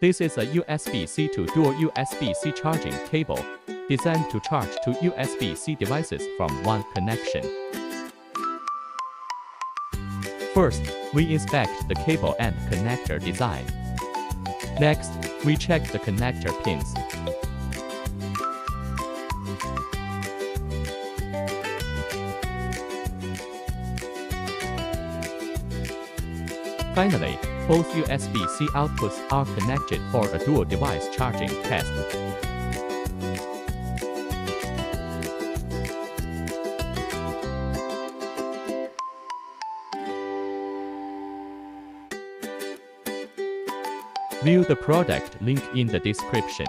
This is a USB-C to dual USB-C charging cable, designed to charge two USB-C devices from one connection. First, we inspect the cable and connector design. Next, we check the connector pins. Finally, both USB-C outputs are connected for a dual device charging test. View the product link in the description.